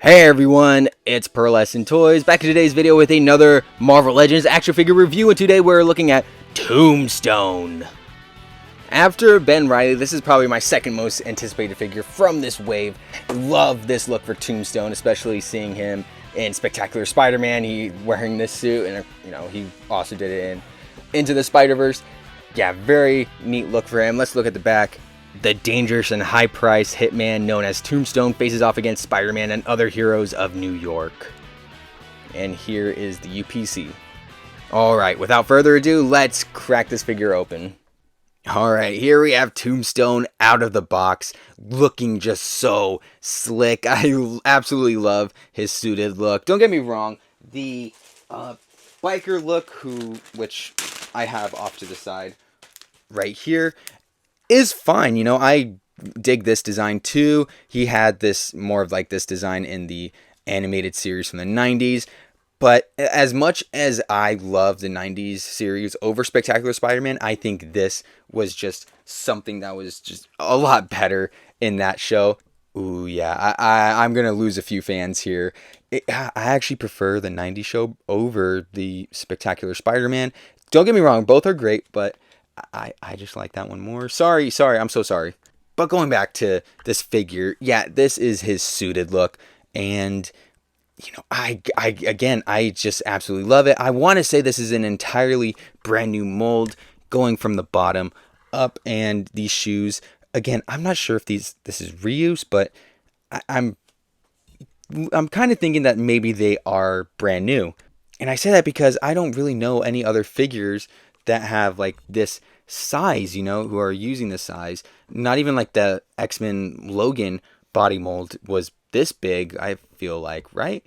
Hey everyone, it's Pearlescent Toys, back in today's video with another Marvel Legends action figure review, and today we're looking at Tombstone. After Ben Reilly, this is probably my second most anticipated figure from this wave. Love this look for Tombstone, especially seeing him in Spectacular Spider-Man. He wearing this suit, and he also did it in Into the Spider-Verse. Yeah, very neat look for him. Let's look at the back. The dangerous and high-priced hitman known as Tombstone faces off against Spider-Man and other heroes of New York. And here is the UPC. Alright, without further ado, let's crack this figure open. Alright, here we have Tombstone out of the box, looking just so slick. I absolutely love his suited look. Don't get me wrong, the biker look, which I have off to the side right here, is fine. I dig this design too. He had this more of like this design in the animated series from the 90s. But as much as I love the 90s series over Spectacular Spider-Man, I think this was just something that was just a lot better in that show. Ooh, yeah, I'm going to lose a few fans here. I actually prefer the 90s show over the Spectacular Spider-Man. Don't get me wrong, both are great, but I just like that one more. Sorry, I'm so sorry. But going back to this figure, yeah, this is his suited look, and I just absolutely love it. I want to say this is an entirely brand new mold, going from the bottom up, and these shoes, again, I'm not sure if this is reuse, but I'm kind of thinking that maybe they are brand new. And I say that because I don't really know any other figures that have like this size, who are using this size. Not even like the X-Men Logan body mold was this big, I feel like, right?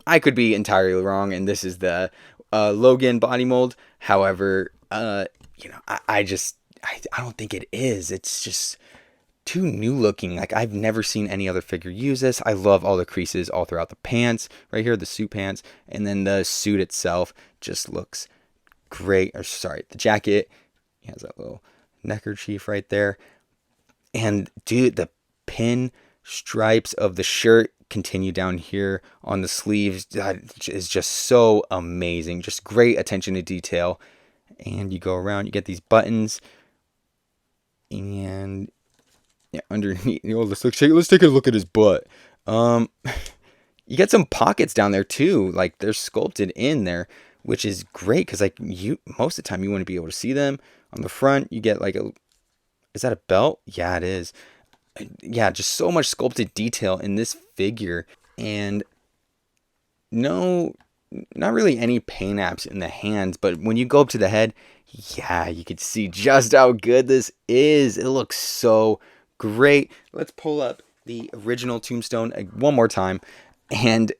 I could be entirely wrong, and this is the Logan body mold. However, I don't think it is. It's just too new looking. Like, I've never seen any other figure use this. I love all the creases all throughout the pants right here, the suit pants, and then the suit itself just looks great. Or sorry, the jacket has that little neckerchief right there, and dude, the pin stripes of the shirt continue down here on the sleeves. That is just so amazing. Just great attention to detail. And you go around, you get these buttons, and yeah, underneath. Let's take a look at his butt. You get some pockets down there too. Like, they're sculpted in there, which is great because most of the time you wouldn't be able to see them. On the front, you get like is that a belt? Yeah, it is. Yeah, just so much sculpted detail in this figure, and no, not really any paint apps in the hands, but when you go up to the head, yeah, you can see just how good this is. It looks so great. Let's pull up the original Tombstone one more time, and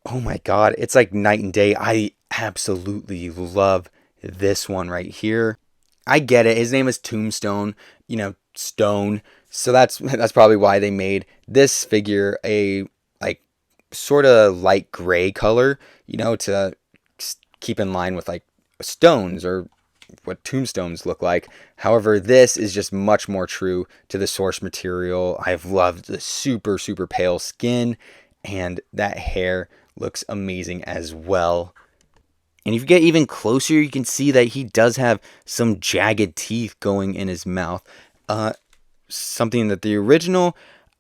oh my god, it's like night and day. I absolutely love this one right here. I get it. His name is Tombstone, stone. So that's probably why they made this figure a like sort of light gray color, to keep in line with like stones or what tombstones look like. However, this is just much more true to the source material. I've loved the super, super pale skin, and that hair looks amazing as well. And if you get even closer, you can see that he does have some jagged teeth going in his mouth. Something that the original,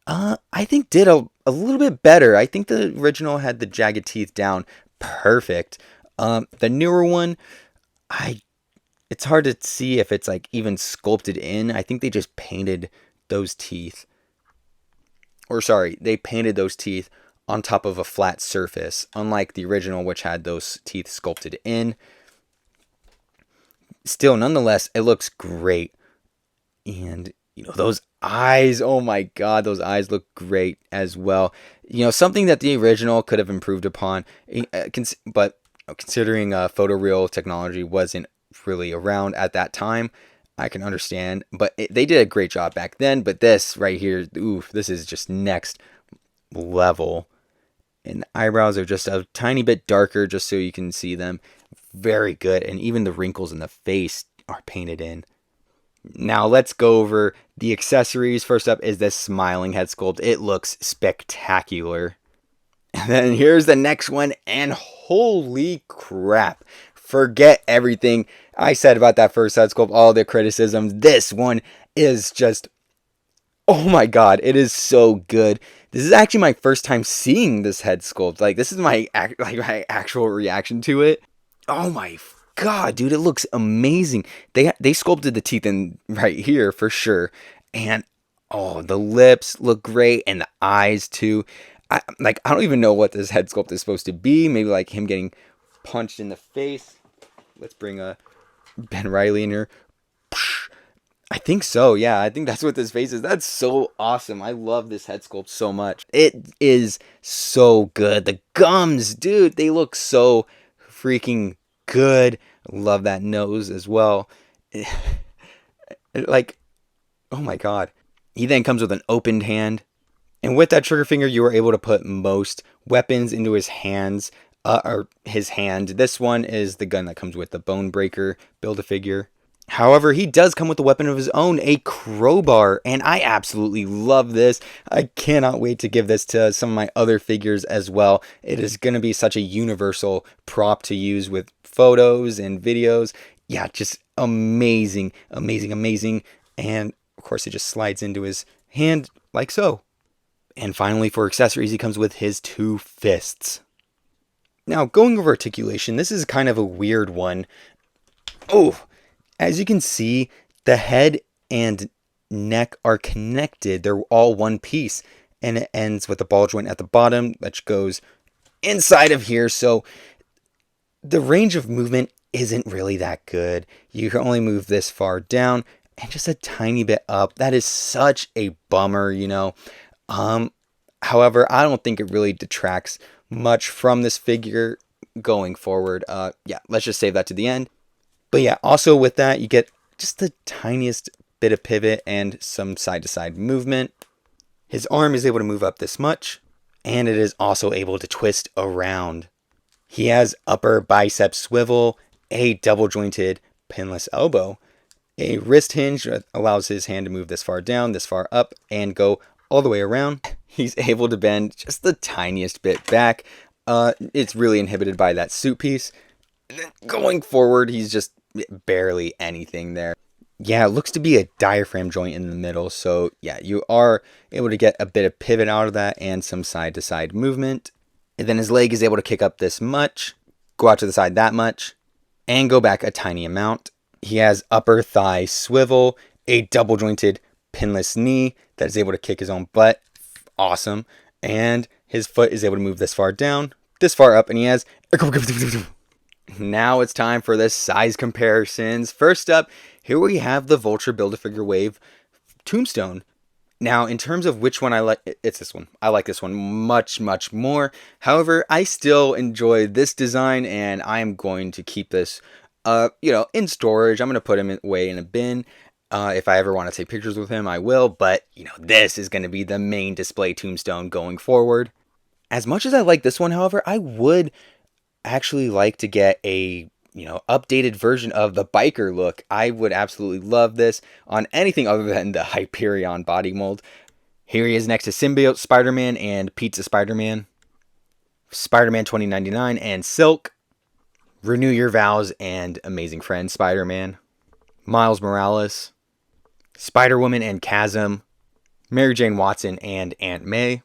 I think, did a little bit better. I think the original had the jagged teeth down perfect. The newer one, it's hard to see if it's like even sculpted in. I think they just painted those teeth. Or sorry, they painted those teeth on top of a flat surface, unlike the original, which had those teeth sculpted in. Still, nonetheless, it looks great. And, those eyes, oh my god, those eyes look great as well. Something that the original could have improved upon, but considering photoreal technology wasn't really around at that time, I can understand. But they did a great job back then. But this right here, oof, this is just next level. And the eyebrows are just a tiny bit darker, just so you can see them. Very good. And even the wrinkles in the face are painted in. Now let's go over the accessories. First up is this smiling head sculpt. It looks spectacular. And then here's the next one, and holy crap. Forget everything I said about that first head sculpt, all the criticisms. This one is just, oh my god, it is so good. This is actually my first time seeing this head sculpt. Like, this is my actual reaction to it. Oh my god, dude, it looks amazing. They sculpted the teeth in right here for sure. And oh, the lips look great, and the eyes too. I don't even know what this head sculpt is supposed to be. Maybe like him getting punched in the face. Let's bring Ben Reilly in here. I think so. Yeah, I think that's what this face is. That's so awesome. I love this head sculpt so much. It is so good. The gums, dude, they look so freaking good. Love that nose as well. Like, oh my god. He then comes with an opened hand. And with that trigger finger, you are able to put most weapons into his hands, or his hand. This one is the gun that comes with the Bone Breaker Build-A-Figure. However, he does come with a weapon of his own, a crowbar, and I absolutely love this. I cannot wait to give this to some of my other figures as well. It is going to be such a universal prop to use with photos and videos. Yeah, just amazing, amazing, amazing. And of course, it just slides into his hand like so. And finally, for accessories, he comes with his 2 fists. Now, going over articulation, this is kind of a weird one. Oh, as you can see, the head and neck are connected. They're all one piece. And it ends with a ball joint at the bottom, which goes inside of here. So the range of movement isn't really that good. You can only move this far down and just a tiny bit up. That is such a bummer, you know. However, I don't think it really detracts much from this figure going forward. Yeah, let's just save that to the end. But yeah, also with that, you get just the tiniest bit of pivot and some side-to-side movement. His arm is able to move up this much, and it is also able to twist around. He has upper bicep swivel, a double-jointed pinless elbow, a wrist hinge that allows his hand to move this far down, this far up, and go all the way around. He's able to bend just the tiniest bit back. It's really inhibited by that suit piece. And then going forward, he's just barely anything there. Yeah, it looks to be a diaphragm joint in the middle. So yeah, you are able to get a bit of pivot out of that and some side-to-side movement. And then his leg is able to kick up this much, go out to the side that much, and go back a tiny amount. He has upper thigh swivel, a double-jointed pinless knee that is able to kick his own butt. Awesome. And his foot is able to move this far down, this far up, and he has... Now it's time for the size comparisons. First up, here we have the Vulture Build-A-Figure Wave Tombstone. Now, in terms of which one I like, it's this one. I like this one much, much more. However, I still enjoy this design, and I am going to keep this, in storage. I'm going to put him away in a bin. If I ever want to take pictures with him, I will. But, this is going to be the main display Tombstone going forward. As much as I like this one, however, I would actually like to get a updated version of the biker look. I would absolutely love this on anything other than the Hyperion body mold. Here he is next to Symbiote Spider-Man and Pizza Spider-Man, Spider-Man 2099 and Silk, Renew Your Vows and Amazing Friend Spider-Man, Miles Morales, Spider-Woman and Chasm, Mary Jane Watson and Aunt May,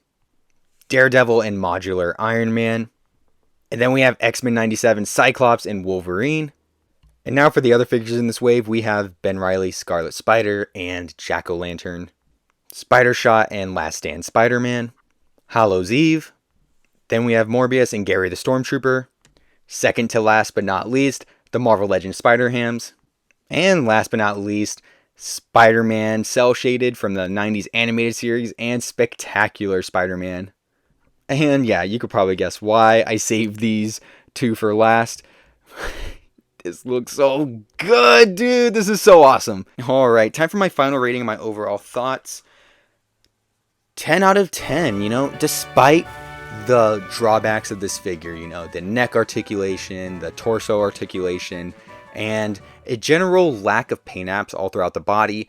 Daredevil and Modular Iron Man. And then we have X-Men 97, Cyclops, and Wolverine. And now for the other figures in this wave, we have Ben Reilly, Scarlet Spider, and Jack-O-Lantern, Spider-Shot and Last Stand Spider-Man, Hallows Eve. Then we have Morbius and Gary the Stormtrooper. Second to last but not least, the Marvel Legends Spider-Hams. And last but not least, Spider-Man cel-shaded from the 90s animated series and Spectacular Spider-Man. And yeah, you could probably guess why I saved these 2 for last. This looks so good, dude. This is so awesome. All right, time for my final rating and my overall thoughts. 10 out of 10, despite the drawbacks of this figure, the neck articulation, the torso articulation, and a general lack of paint apps all throughout the body.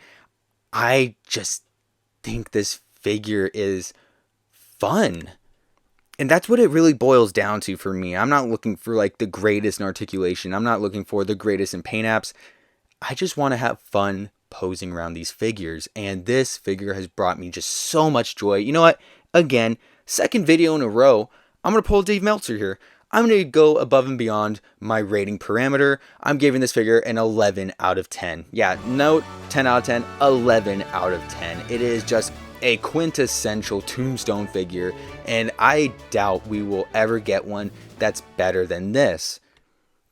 I just think this figure is fun. And that's what it really boils down to for me. I'm not looking for like the greatest in articulation. I'm not looking for the greatest in paint apps. I just want to have fun posing around these figures. And this figure has brought me just so much joy. You know what? Again, second video in a row, I'm going to pull Dave Meltzer here. I'm going to go above and beyond my rating parameter. I'm giving this figure an 11 out of 10. Yeah, no 10 out of 10, 11 out of 10. It is just a quintessential Tombstone figure, and I doubt we will ever get one that's better than this.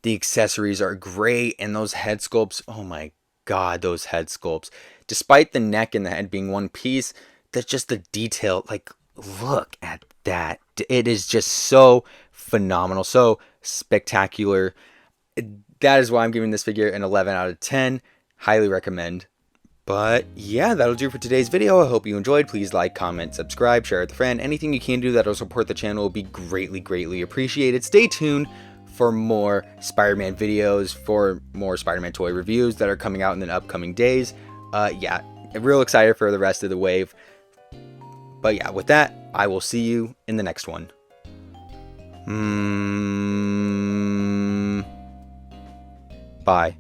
The accessories are great, and those head sculpts, oh my god, those head sculpts. Despite the neck and the head being one piece, that's just the detail. Like, look at that. It is just so phenomenal, so spectacular. That is why I'm giving this figure an 11 out of 10. Highly recommend. But yeah, that'll do for today's video. I hope you enjoyed. Please like, comment, subscribe, share with a friend. Anything you can do that'll support the channel will be greatly appreciated. Stay tuned for more Spider-Man videos, for more Spider-Man toy reviews that are coming out in the upcoming days. Yeah, I'm real excited for the rest of the wave. But yeah, with that, I will see you in the next one. Bye.